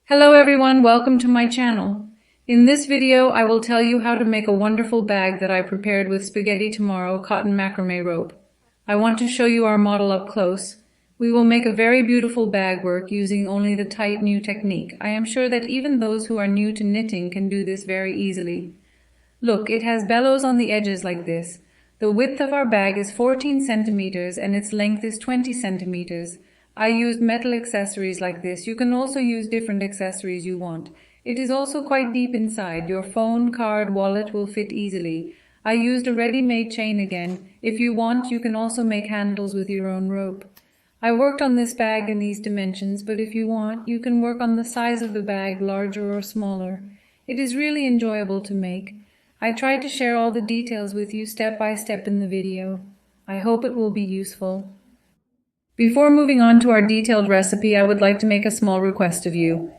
Hello everyone, welcome to my channel. In this video, I will tell you how to make a wonderful bag that I prepared with Spaghetti Tomorrow cotton macrame rope. I want to show you our model up close. We will make a very beautiful bag work using only the tight new technique. I am sure that even those who are new to knitting can do this very easily. Look, it has bellows on the edges like this. The width of our bag is 14 centimeters and its length is 20 centimeters. I used metal accessories like this. You can also use different accessories you want. It is also quite deep inside. Your phone, card, wallet will fit easily. I used a ready-made chain again. If you want, you can also make handles with your own rope. I worked on this bag in these dimensions, but if you want, you can work on the size of the bag, larger or smaller. It is really enjoyable to make. I tried to share all the details with you step by step in the video. I hope it will be useful. Before moving on to our detailed recipe, I would like to make a small request of you.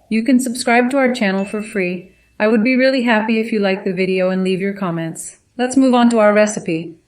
You can subscribe to our channel for free. I would be really happy if you like the video and leave your comments. Let's move on to our recipe.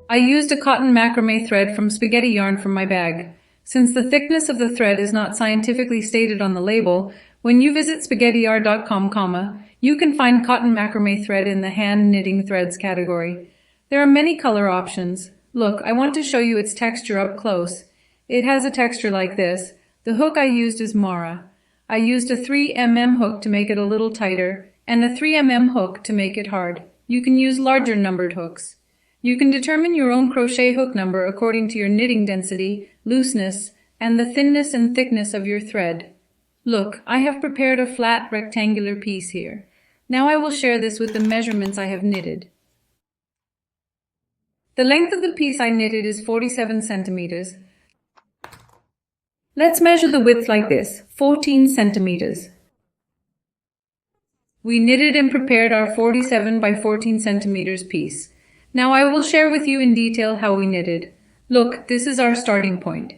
I used a cotton macrame thread from spaghetti yarn from my bag. Since the thickness of the thread is not scientifically stated on the label, when you visit spaghettiyarn.com, you can find cotton macrame thread in the hand knitting threads category. There are many color options. Look, I want to show you its texture up close. It has a texture like this. The hook I used is Mara. I used a 3mm hook to make it a little tighter, and a 3mm hook to make it hard. You can use larger numbered hooks. You can determine your own crochet hook number according to your knitting density, looseness, and the thinness and thickness of your thread. Look, I have prepared a flat rectangular piece here. Now I will share this with the measurements I have knitted. The length of the piece I knitted is 47 centimeters. Let's measure the width like this, 14 centimeters. We knitted and prepared our 47 by 14 centimeters piece. Now I will share with you in detail how we knitted. Look, this is our starting point.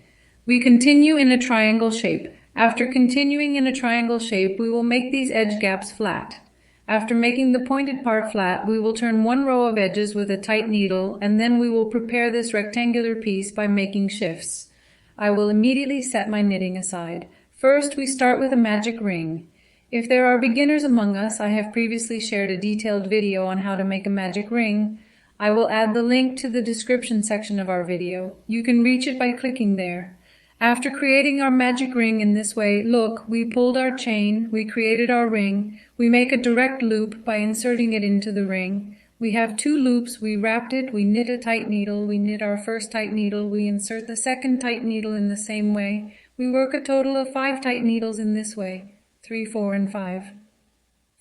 We continue in a triangle shape. After continuing in a triangle shape, we will make these edge gaps flat. After making the pointed part flat, we will turn one row of edges with a tight needle, and then we will prepare this rectangular piece by making shifts. I will immediately set my knitting aside. First, we start with a magic ring. If there are beginners among us, I have previously shared a detailed video on how to make a magic ring. I will add the link to the description section of our video. You can reach it by clicking there. After creating our magic ring in this way, look, we pulled our chain, we created our ring, we make a direct loop by inserting it into the ring. We have two loops, we wrapped it, we knit a tight needle, we knit our first tight needle, we insert the second tight needle in the same way. We work a total of 5 tight needles in this way, 3, 4, and 5.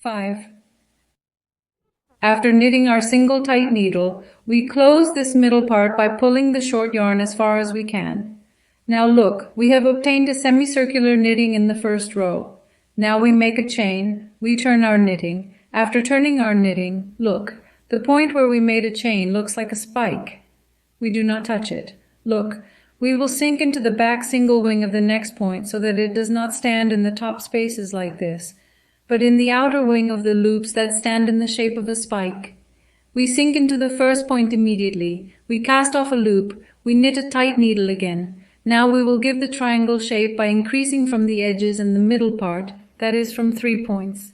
5. After knitting our single tight needle, we close this middle part by pulling the short yarn as far as we can. Now look, we have obtained a semicircular knitting in the first row. Now we make a chain, we turn our knitting. After turning our knitting, look, the point where we made a chain looks like a spike. We do not touch it. Look, we will sink into the back single wing of the next point so that it does not stand in the top spaces like this, but in the outer wing of the loops that stand in the shape of a spike. We sink into the first point immediately. We cast off a loop. We knit a tight needle again. Now we will give the triangle shape by increasing from the edges and the middle part, that is from 3 points.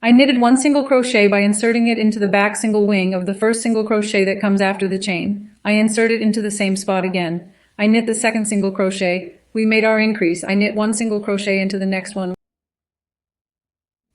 I knitted one single crochet by inserting it into the back single wing of the first single crochet that comes after the chain. I insert it into the same spot again. I knit the second single crochet. We made our increase. I knit one single crochet into the next one.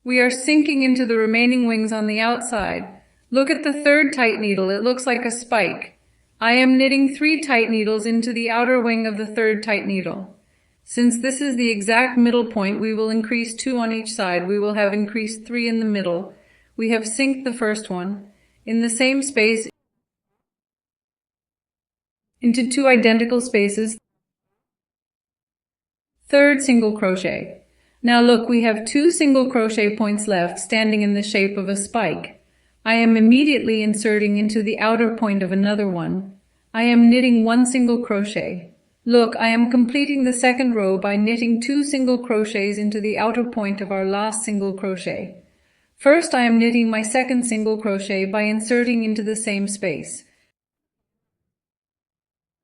We are sinking into the remaining wings on the outside. Look at the third tight needle. It looks like a spike. I am knitting 3 tight needles into the outer wing of the third tight needle. Since this is the exact middle point, we will increase 2 on each side. We will have increased 3 in the middle. We have sinked the first one. In the same space, into 2 identical spaces. Third single crochet. Now look, we have 2 single crochet points left standing in the shape of a spike. I am immediately inserting into the outer point of another one. I am knitting 1 single crochet. Look, I am completing the second row by knitting 2 single crochets into the outer point of our last single crochet. First, I am knitting my second single crochet by inserting into the same space.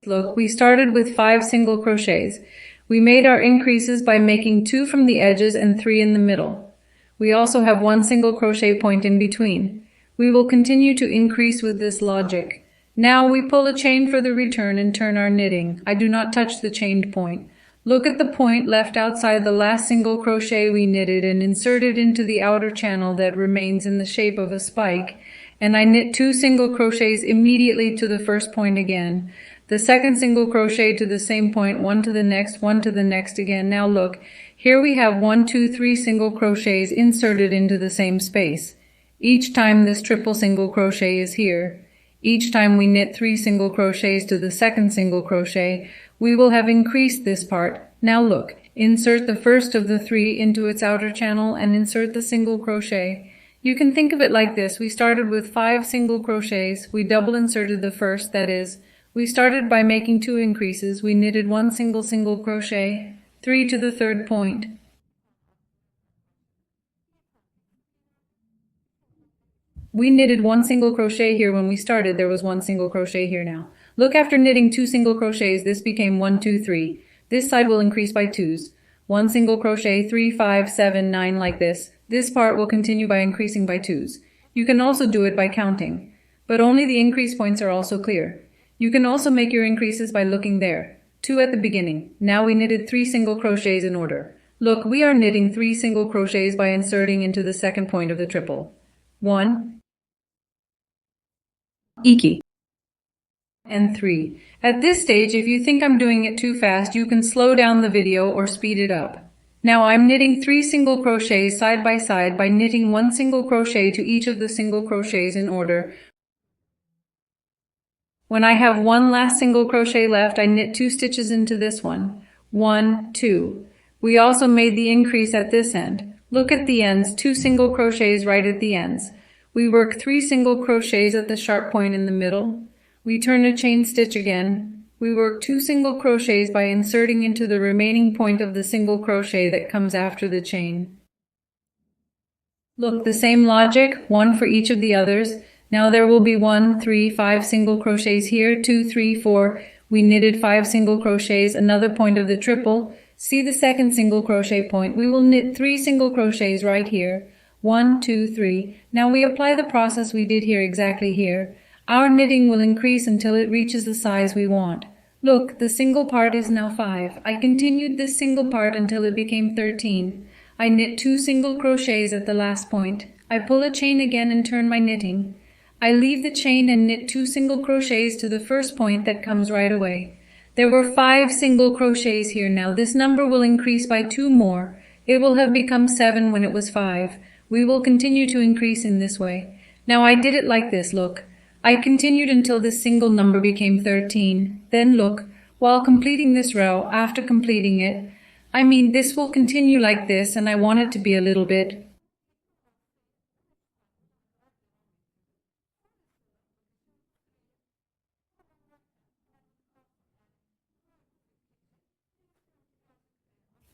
Look, we started with 5 single crochets. We made our increases by making 2 from the edges and 3 in the middle. We also have 1 single crochet point in between. We will continue to increase with this logic. Now we pull a chain for the return and turn our knitting. I do not touch the chained point. Look at the point left outside the last single crochet we knitted and insert it into the outer channel that remains in the shape of a spike, and I knit 2 single crochets immediately to the first point again. The second single crochet to the same point, 1 to the next, 1 to the next again. Now look, here we have 1, 2, 3 single crochets inserted into the same space. Each time this triple single crochet is here. Each time we knit 3 single crochets to the second single crochet, we will have increased this part. Now look, insert the first of the 3 into its outer channel and insert the single crochet. You can think of it like this. We started with 5 single crochets. We double inserted the first, that is, we started by making 2 increases. We knitted 1 single crochet, 3 to the third point. We knitted 1 single crochet here when we started. There was 1 single crochet here now. Look, after knitting 2 single crochets, this became 1, 2, 3. This side will increase by 2s. 1 single crochet, 3, 5, 7, 9 like this. This part will continue by increasing by 2s. You can also do it by counting, but only the increase points are also clear. You can also make your increases by looking there. 2 at the beginning. Now we knitted 3 single crochets in order. Look, we are knitting 3 single crochets by inserting into the second point of the triple. 1, Iki, and 3. At this stage, if you think I'm doing it too fast, you can slow down the video or speed it up. Now I'm knitting 3 single crochets side by side by knitting 1 single crochet to each of the single crochets in order. When I have 1 last single crochet left, I knit 2 stitches into this one. 1, 2. We also made the increase at this end. Look at the ends, 2 single crochets right at the ends. We work 3 single crochets at the sharp point in the middle. We turn a chain stitch again. We work 2 single crochets by inserting into the remaining point of the single crochet that comes after the chain. Look, the same logic, 1 for each of the others. Now there will be 1, 3, 5 single crochets here, 2, 3, 4. We knitted 5 single crochets, another point of the triple. See the second single crochet point. We will knit 3 single crochets right here. 1, 2, 3. Now we apply the process we did here exactly here. Our knitting will increase until it reaches the size we want. Look, the single part is now 5. I continued this single part until it became 13. I knit 2 single crochets at the last point. I pull a chain again and turn my knitting. I leave the chain and knit 2 single crochets to the first point that comes right away. There were 5 single crochets here now. This number will increase by 2 more. It will have become 7 when it was 5. We will continue to increase in this way. Now I did it like this, look. I continued until this single number became 13. Then look, while completing this row, after completing it, this will continue like this, and I want it to be a little bit.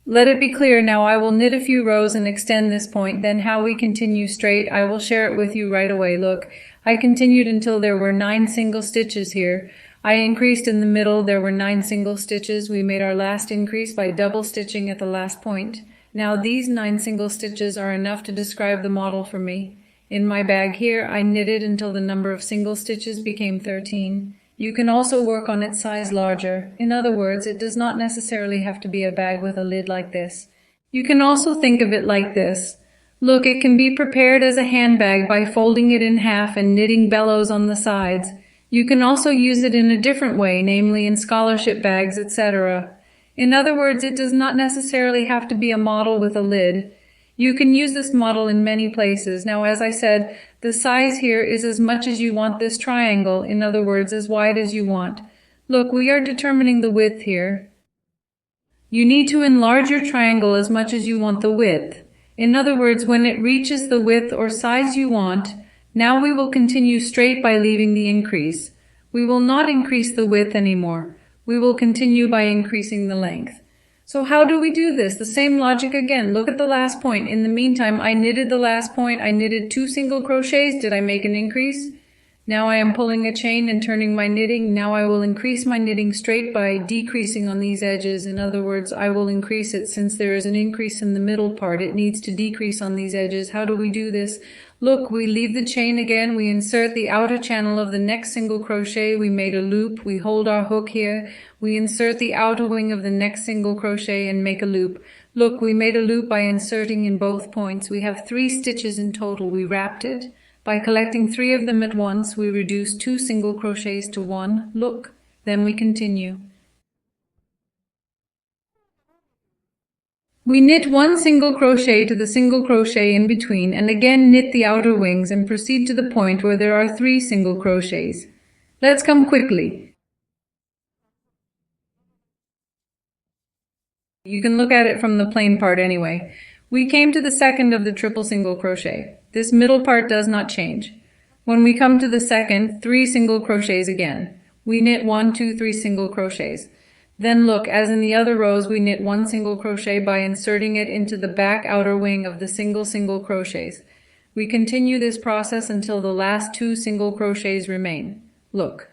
Let it be clear now. I will knit a few rows and extend this point, then how we continue straight, I will share it with you right away. Look, I continued until there were 9 single stitches here. I increased in the middle, there were 9 single stitches. We made our last increase by double stitching at the last point. Now these 9 single stitches are enough to describe the model for me. In my bag here, I knitted until the number of single stitches became 13. You can also work on its size larger. In other words, it does not necessarily have to be a bag with a lid like this. You can also think of it like this. Look, it can be prepared as a handbag by folding it in half and knitting bellows on the sides. You can also use it in a different way, namely in scholarship bags, etc. In other words, it does not necessarily have to be a model with a lid. You can use this model in many places. Now, as I said, the size here is as much as you want this triangle, in other words, as wide as you want. Look, we are determining the width here. You need to enlarge your triangle as much as you want the width. In other words, when it reaches the width or size you want, now we will continue straight by leaving the increase. We will not increase the width anymore. We will continue by increasing the length. So how do we do this? The same logic again. Look at the last point. In the meantime, I knitted the last point. I knitted 2 single crochets. Did I make an increase? Now I am pulling a chain and turning my knitting. Now I will increase my knitting straight by decreasing on these edges. In other words, I will increase it since there is an increase in the middle part. It needs to decrease on these edges. How do we do this? Look, we leave the chain again. We insert the outer channel of the next single crochet. We made a loop. We hold our hook here. We insert the outer wing of the next single crochet and make a loop. Look, we made a loop by inserting in both points. We have 3 stitches in total. We wrapped it. By collecting 3 of them at once, we reduce 2 single crochets to 1. Look, then we continue. We knit 1 single crochet to the single crochet in between and again knit the outer wings and proceed to the point where there are 3 single crochets. Let's come quickly. You can look at it from the plain part anyway. We came to the second of the triple single crochet. This middle part does not change. When we come to the second, 3 single crochets again. We knit 1, 2, 3 single crochets. Then look, as in the other rows, we knit 1 single crochet by inserting it into the back outer wing of the single crochets. We continue this process until the last 2 single crochets remain. Look.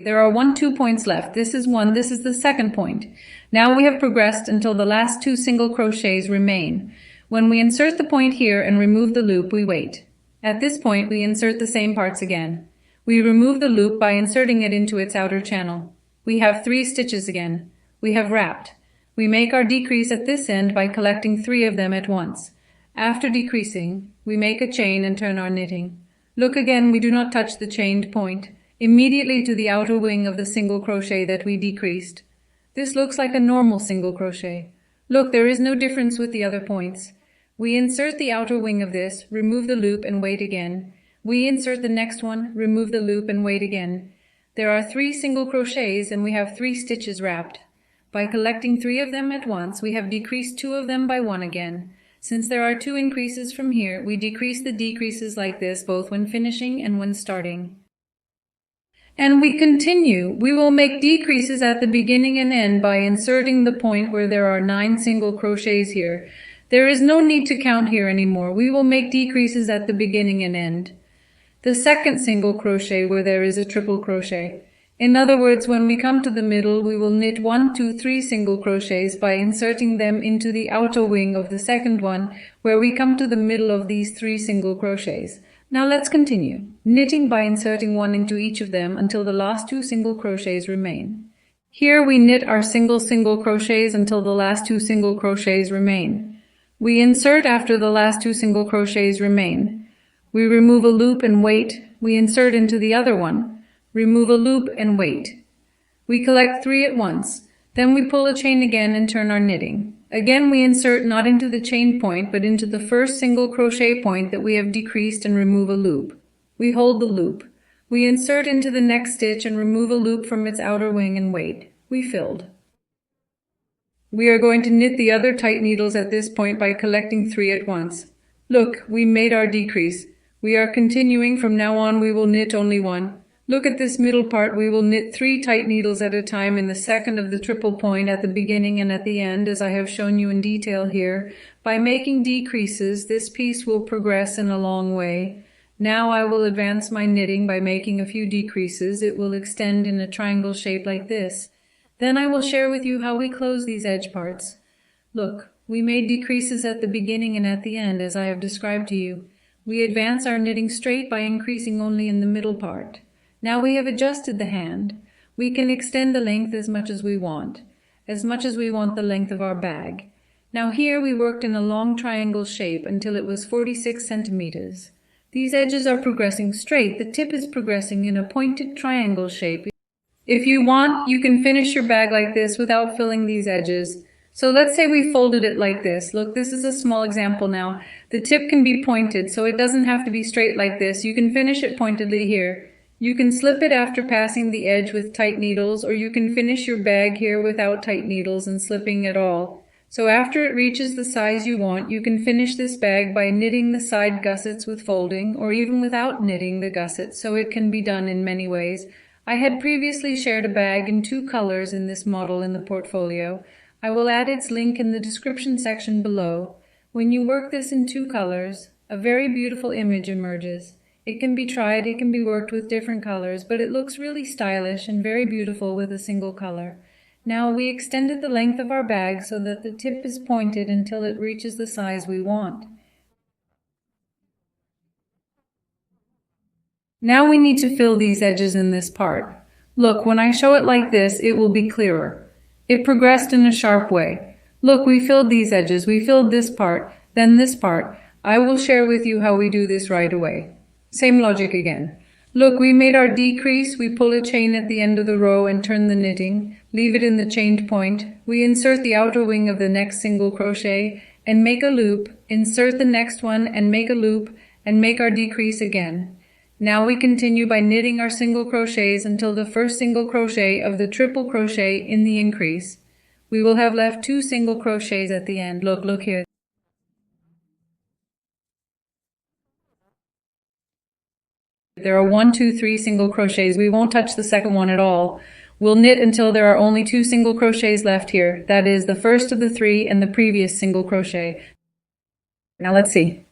There are 2 points left. This is 1, this is the second point. Now we have progressed until the last 2 single crochets remain. When we insert the point here and remove the loop, we wait. At this point, we insert the same parts again. We remove the loop by inserting it into its outer channel. We have 3 stitches again. We have wrapped. We make our decrease at this end by collecting 3 of them at once. After decreasing, we make a chain and turn our knitting. Look again, we do not touch the chained point. Immediately to the outer wing of the single crochet that we decreased. This looks like a normal single crochet. Look, there is no difference with the other points. We insert the outer wing of this, remove the loop and wait again. We insert the next one, remove the loop and wait again. There are 3 single crochets and we have 3 stitches wrapped. By collecting 3 of them at once, we have decreased 2 of them by 1 again. Since there are 2 increases from here, we decrease the decreases like this both when finishing and when starting. And we continue. We will make decreases at the beginning and end by inserting the point where there are 9 single crochets here. There is no need to count here anymore. We will make decreases at the beginning and end. The second single crochet where there is a triple crochet. In other words, when we come to the middle, we will knit 1, 2, 3 single crochets by inserting them into the outer wing of the second one, where we come to the middle of these 3 single crochets. Now let's continue, knitting by inserting 1 into each of them until the last 2 single crochets remain. Here we knit our single crochets until the last 2 single crochets remain. We insert after the last 2 single crochets remain. We remove a loop and wait. We insert into the other one. Remove a loop and wait. We collect 3 at once. Then we pull a chain again and turn our knitting. Again we insert not into the chain point but into the first single crochet point that we have decreased and remove a loop. We hold the loop. We insert into the next stitch and remove a loop from its outer wing and wait. We filled. We are going to knit the other tight needles at this point by collecting 3 at once. Look, we made our decrease. We are continuing. From now on we will knit only 1. Look at this middle part. We will knit 3 tight needles at a time in the second of the triple point at the beginning and at the end, as I have shown you in detail here. By making decreases, this piece will progress in a long way. Now I will advance my knitting by making a few decreases. It will extend in a triangle shape like this. Then I will share with you how we close these edge parts. Look, we made decreases at the beginning and at the end, as I have described to you. We advance our knitting straight by increasing only in the middle part. Now we have adjusted the hand. We can extend the length as much as we want the length of our bag. Now here we worked in a long triangle shape until it was 46 centimeters. These edges are progressing straight. The tip is progressing in a pointed triangle shape. If you want, you can finish your bag like this without filling these edges. So let's say we folded it like this. Look, this is a small example now. The tip can be pointed, so it doesn't have to be straight like this. You can finish it pointedly here. You can slip it after passing the edge with tight needles, or you can finish your bag here without tight needles and slipping at all. So after it reaches the size you want, you can finish this bag by knitting the side gussets with folding, or even without knitting the gussets, so it can be done in many ways. I had previously shared a bag in 2 colors in this model in the portfolio. I will add its link in the description section below. When you work this in 2 colors, A very beautiful image emerges. It can be tried, it can be worked with different colors, but it looks really stylish and very beautiful with a single color. Now we extended the length of our bag so that the tip is pointed until it reaches the size we want. Now we need to fill these edges in this part. Look, when I show it like this, it will be clearer. It progressed in a sharp way. Look, we filled these edges, we filled this part, then this part. I will share with you how we do this right away. Same logic again. Look, we made our decrease, we pull a chain at the end of the row and turn the knitting, leave it in the chained point. We insert the outer wing of the next single crochet and make a loop, insert the next one and make a loop and make our decrease again. Now we continue by knitting our single crochets until the first single crochet of the triple crochet in the increase. We will have left 2 single crochets at the end. Look here. There are 1, 2, 3 single crochets. We won't touch the second one at all. We'll knit until there are only 2 single crochets left here. That is the first of the 3 and the previous single crochet. Now let's see.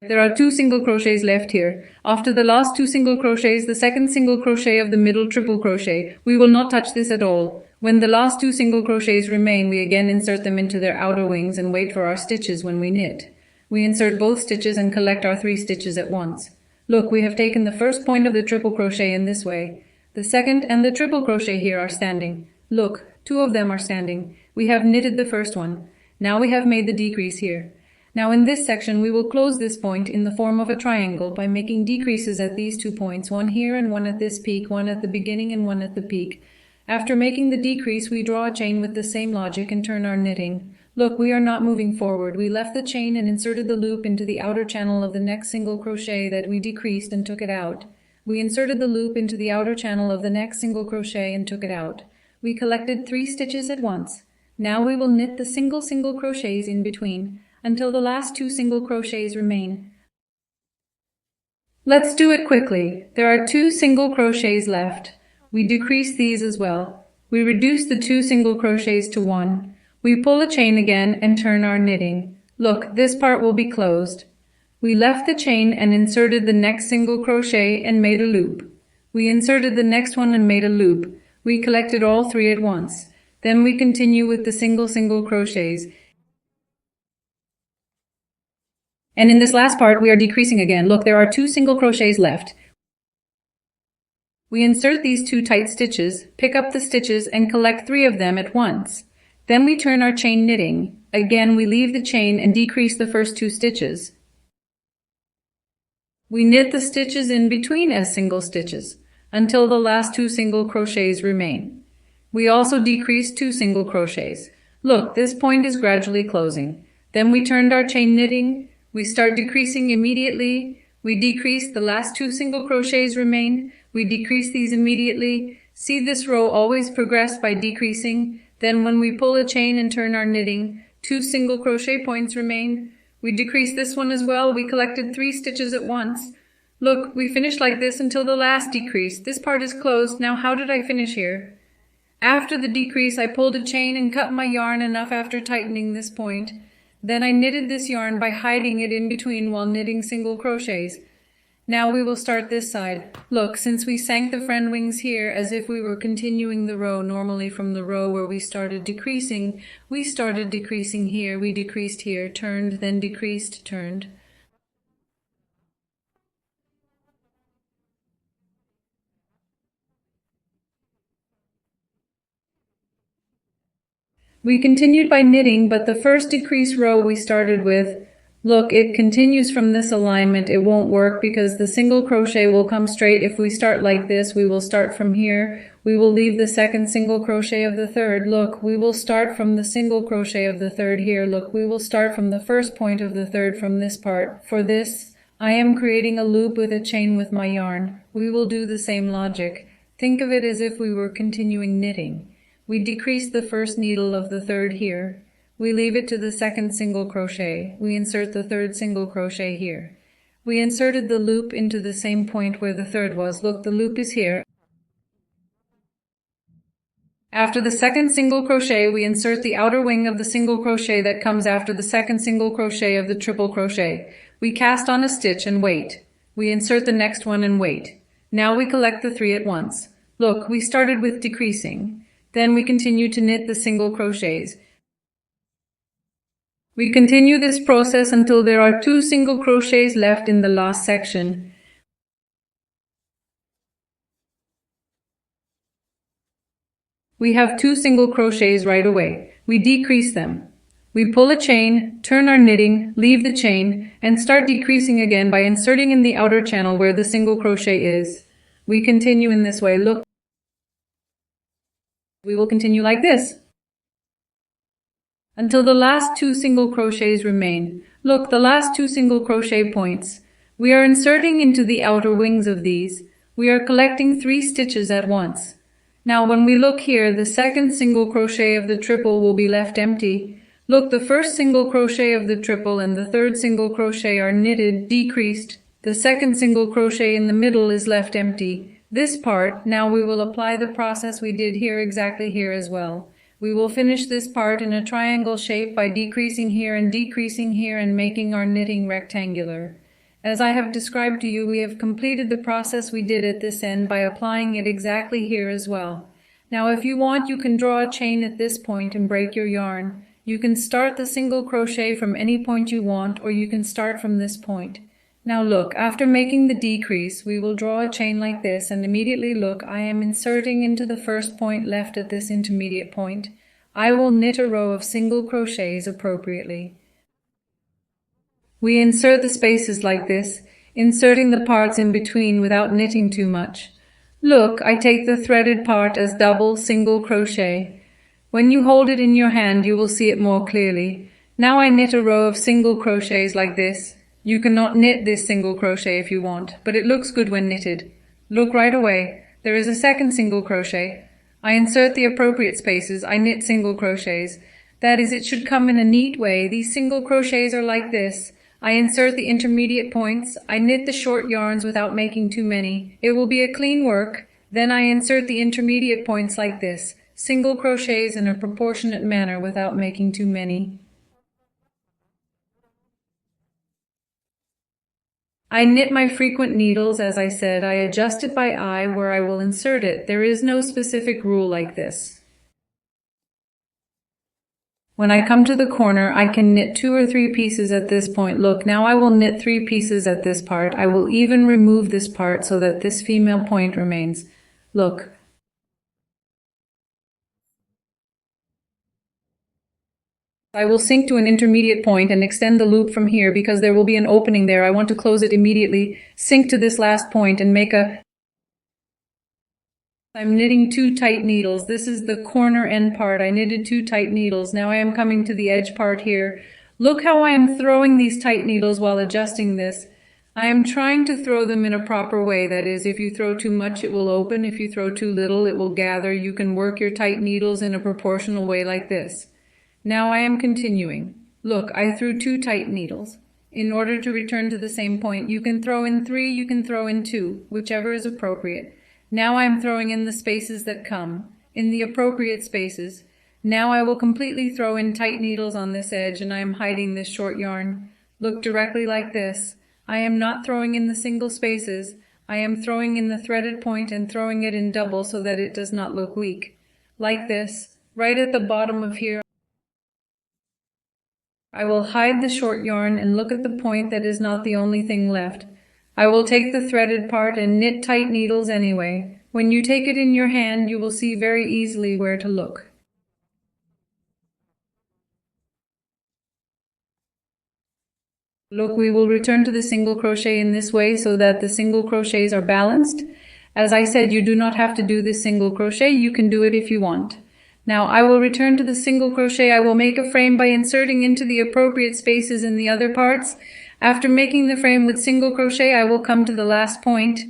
There are 2 single crochets left here. After the last 2 single crochets, the second single crochet of the middle triple crochet. We will not touch this at all. When the last 2 single crochets remain, we again insert them into their outer wings and wait for our stitches when we knit. We insert both stitches and collect our 3 stitches at once. Look, we have taken the first point of the triple crochet in this way. The second and the triple crochet here are standing. Look, 2 of them are standing. We have knitted the first one. Now we have made the decrease here. Now in this section we will close this point in the form of a triangle by making decreases at these 2 points, one here and one at this peak, one at the beginning and one at the peak. After making the decrease, we draw a chain with the same logic and turn our knitting. Look, we are not moving forward. We left the chain and inserted the loop into the outer channel of the next single crochet that we decreased and took it out. We inserted the loop into the outer channel of the next single crochet and took it out. We collected 3 stitches at once. Now we will knit the single crochets in between until the last 2 single crochets remain. Let's do it quickly. There are 2 single crochets left. We decrease these as well. We reduce the 2 single crochets to 1. We pull a chain again and turn our knitting. Look, this part will be closed. We left the chain and inserted the next single crochet and made a loop. We inserted the next one and made a loop. We collected all 3 at once. Then we continue with the single crochets. And in this last part, we are decreasing again. Look, there are 2 single crochets left. We insert these 2 tight stitches, pick up the stitches, and collect 3 of them at once. Then we turn our chain knitting. Again, we leave the chain and decrease the first 2 stitches. We knit the stitches in between as single stitches until the last 2 single crochets remain. We also decrease 2 single crochets. Look, this point is gradually closing. Then we turned our chain knitting. We start decreasing immediately. We decrease, the last 2 single crochets remain. We decrease these immediately. See this row always progress by decreasing. Then when we pull a chain and turn our knitting, 2 single crochet points remain. We decrease this one as well. We collected 3 stitches at once. Look, we finished like this until the last decrease. This part is closed. Now how did I finish here? After the decrease, I pulled a chain and cut my yarn enough after tightening this point. Then I knitted this yarn by hiding it in between while knitting single crochets. Now we will start this side. Look, since we sank the front wings here as if we were continuing the row normally from the row where we started decreasing here, we decreased here, turned, then decreased, turned. We continued by knitting, but the first decrease row we started with, look, it continues from this alignment. It won't work because the single crochet will come straight. If we start like this, we will start from here. We will leave the second single crochet of the third. Look, we will start from the single crochet of the third here. Look, we will start from the first point of the third from this part. For this, I am creating a loop with a chain with my yarn. We will do the same logic. Think of it as if we were continuing knitting. We decrease the first needle of the third here. We leave it to the second single crochet. We insert the third single crochet here. We inserted the loop into the same point where the third was. Look, the loop is here. After the second single crochet, we insert the outer wing of the single crochet that comes after the second single crochet of the triple crochet. We cast on a stitch and wait. We insert the next one and wait. Now we collect the 3 at once. Look, we started with decreasing. Then we continue to knit the single crochets. We continue this process until there are 2 single crochets left in the last section. We have 2 single crochets right away. We decrease them. We pull a chain, turn our knitting, leave the chain, and start decreasing again by inserting in the outer channel where the single crochet is. We continue in this way. Look, we will continue like this until the last 2 single crochets remain. Look, the last 2 single crochet points. We are inserting into the outer wings of these. We are collecting 3 stitches at once. Now when we look here, the second single crochet of the triple will be left empty. Look, the first single crochet of the triple and the third single crochet are knitted, decreased. The second single crochet in the middle is left empty. This part, now we will apply the process we did here exactly here as well. We will finish this part in a triangle shape by decreasing here and making our knitting rectangular. As I have described to you, we have completed the process we did at this end by applying it exactly here as well. Now if you want, you can draw a chain at this point and break your yarn. You can start the single crochet from any point you want, or you can start from this point. Now look, after making the decrease, we will draw a chain like this, and immediately look, I am inserting into the first point left at this intermediate point. I will knit a row of single crochets appropriately. We insert the spaces like this, inserting the parts in between without knitting too much. Look, I take the threaded part as double single crochet. When you hold it in your hand, you will see it more clearly. Now I knit a row of single crochets like this. You cannot knit this single crochet if you want, but it looks good when knitted. Look right away. There is a second single crochet. I insert the appropriate spaces. I knit single crochets. That is, it should come in a neat way. These single crochets are like this. I insert the intermediate points. I knit the short yarns without making too many. It will be a clean work. Then I insert the intermediate points like this. Single crochets in a proportionate manner without making too many. I knit my frequent needles, as I said. I adjust it by eye where I will insert it. There is no specific rule like this. When I come to the corner, I can knit 2 or 3 pieces at this point. Look, now I will knit 3 pieces at this part. I will even remove this part so that this female point remains. Look. I will sink to an intermediate point and extend the loop from here because there will be an opening there. I want to close it immediately. Sink to this last point and make a... I'm knitting 2 tight needles. This is the corner end part. I knitted 2 tight needles. Now I am coming to the edge part here. Look how I am throwing these tight needles while adjusting this. I am trying to throw them in a proper way. That is, if you throw too much, it will open. If you throw too little, it will gather. You can work your tight needles in a proportional way like this. Now I am continuing. Look, I threw 2 tight needles. In order to return to the same point, you can throw in 3, you can throw in 2, whichever is appropriate. Now I am throwing in the spaces that come, in the appropriate spaces. Now I will completely throw in tight needles on this edge, and I am hiding this short yarn. Look directly like this. I am not throwing in the single spaces. I am throwing in the threaded point and throwing it in double so that it does not look weak. Like this, right at the bottom of here. I will hide the short yarn and look at the point that is not the only thing left. I will take the threaded part and knit tight needles anyway. When you take it in your hand, you will see very easily where to look. Look, we will return to the single crochet in this way so that the single crochets are balanced. As I said, you do not have to do this single crochet. You can do it if you want. Now I will return to the single crochet. I will make a frame by inserting into the appropriate spaces in the other parts. After making the frame with single crochet, I will come to the last point.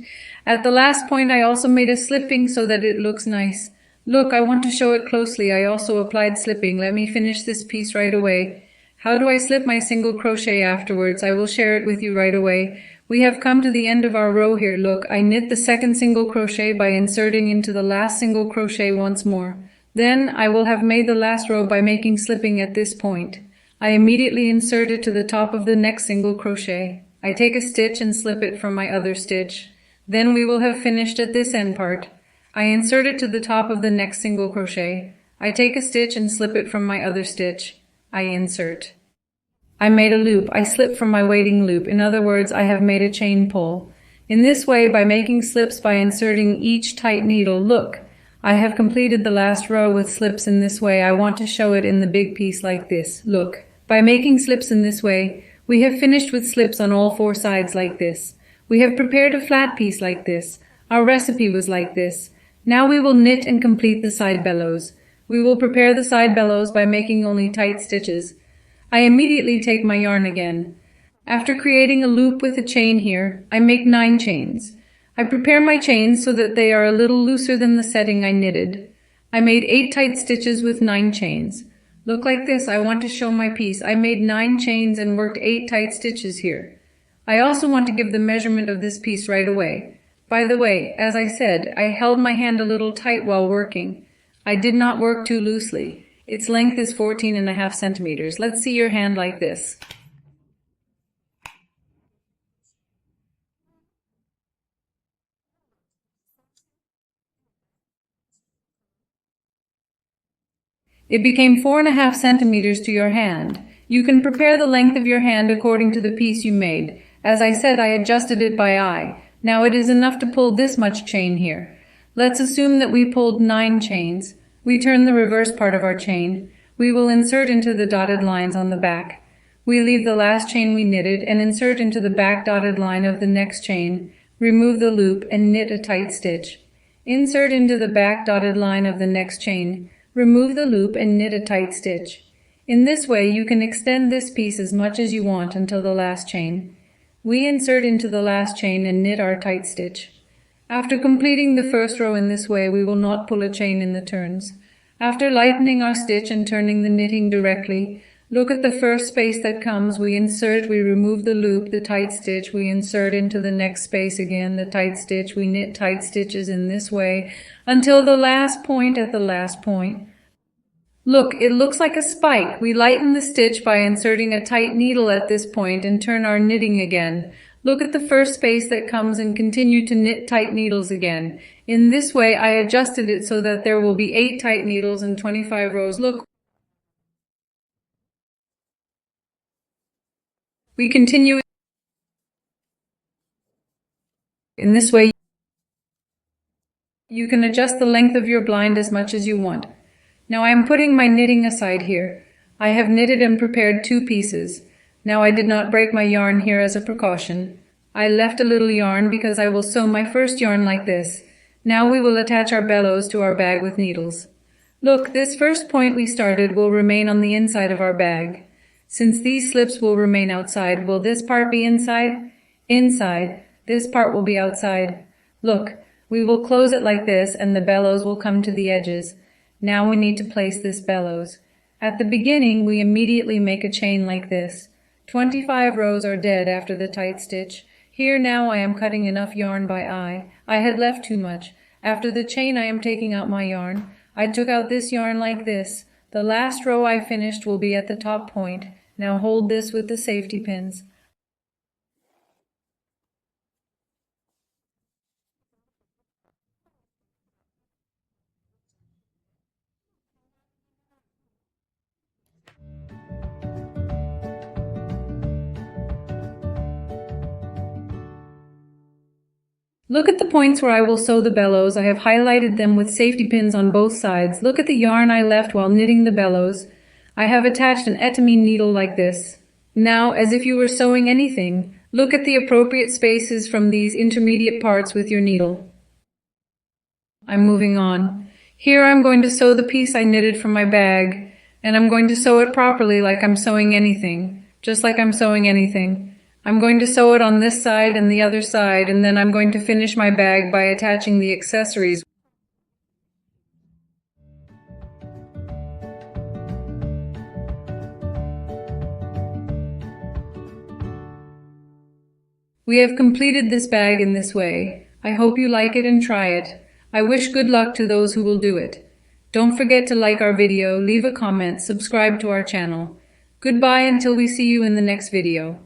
At the last point, I also made a slipping so that it looks nice. Look, I want to show it closely. I also applied slipping. Let me finish this piece right away. How do I slip my single crochet afterwards? I will share it with you right away. We have come to the end of our row here. Look, I knit the second single crochet by inserting into the last single crochet once more. Then I will have made the last row by making slipping at this point. I immediately insert it to the top of the next single crochet. I take a stitch and slip it from my other stitch. Then we will have finished at this end part. I insert it to the top of the next single crochet. I take a stitch and slip it from my other stitch. I insert. I made a loop. I slip from my waiting loop. In other words, I have made a chain pull. In this way, by making slips by inserting each tight needle, look, I have completed the last row with slips in this way. I want to show it in the big piece like this. Look, by making slips in this way, we have finished with slips on all four sides like this. We have prepared a flat piece like this. Our recipe was like this. Now we will knit and complete the side bellows. We will prepare the side bellows by making only tight stitches. I immediately take my yarn again. After creating a loop with a chain here, I make 9 chains. I prepare my chains so that they are a little looser than the setting I knitted. I made 8 tight stitches with 9 chains. Look like this. I want to show my piece. I made 9 chains and worked 8 tight stitches here. I also want to give the measurement of this piece right away. By the way, as I said, I held my hand a little tight while working. I did not work too loosely. Its length is 14.5 centimeters. Let's see your hand like this. It became 4.5 centimeters to your hand. You can prepare the length of your hand according to the piece you made. As I said, I adjusted it by eye. Now it is enough to pull this much chain here. Let's assume that we pulled 9 chains. We turn the reverse part of our chain. We will insert into the dotted lines on the back. We leave the last chain we knitted and insert into the back dotted line of the next chain. Remove the loop and knit a tight stitch. Insert into the back dotted line of the next chain. Remove the loop and knit a tight stitch. In this way, you can extend this piece as much as you want until the last chain. We insert into the last chain and knit our tight stitch. After completing the first row in this way, we will not pull a chain in the turns. After lightening our stitch and turning the knitting directly, look at the first space that comes. We insert, we remove the loop, the tight stitch, we insert into the next space again, the tight stitch, we knit tight stitches in this way until the last point at the last point. Look, it looks like a spike. We lighten the stitch by inserting a tight needle at this point and turn our knitting again. Look at the first space that comes and continue to knit tight needles again. In this way, I adjusted it so that there will be 8 tight needles and 25 rows. Look. We continue. In this way, you can adjust the length of your blind as much as you want. Now I am putting my knitting aside here. I have knitted and prepared 2 pieces. Now I did not break my yarn here as a precaution. I left a little yarn because I will sew my first yarn like this. Now we will attach our bellows to our bag with needles. Look, this first point we started will remain on the inside of our bag. Since these slips will remain outside, will this part be inside? Inside. This part will be outside. Look, we will close it like this and the bellows will come to the edges. Now we need to place this bellows. At the beginning, we immediately make a chain like this. 25 rows are dead after the tight stitch. Here now I am cutting enough yarn by eye. I had left too much. After the chain I am taking out my yarn. I took out this yarn like this. The last row I finished will be at the top point. Now hold this with the safety pins. Look at the points where I will sew the bellows. I have highlighted them with safety pins on both sides. Look at the yarn I left while knitting the bellows. I have attached an etamine needle like this. Now, as if you were sewing anything, look at the appropriate spaces from these intermediate parts with your needle. I'm moving on. Here I'm going to sew the piece I knitted from my bag, and I'm going to sew it properly like I'm sewing anything, just like I'm sewing anything. I'm going to sew it on this side and the other side, and then I'm going to finish my bag by attaching the accessories. We have completed this bag in this way. I hope you like it and try it. I wish good luck to those who will do it. Don't forget to like our video, leave a comment, subscribe to our channel. Goodbye until we see you in the next video.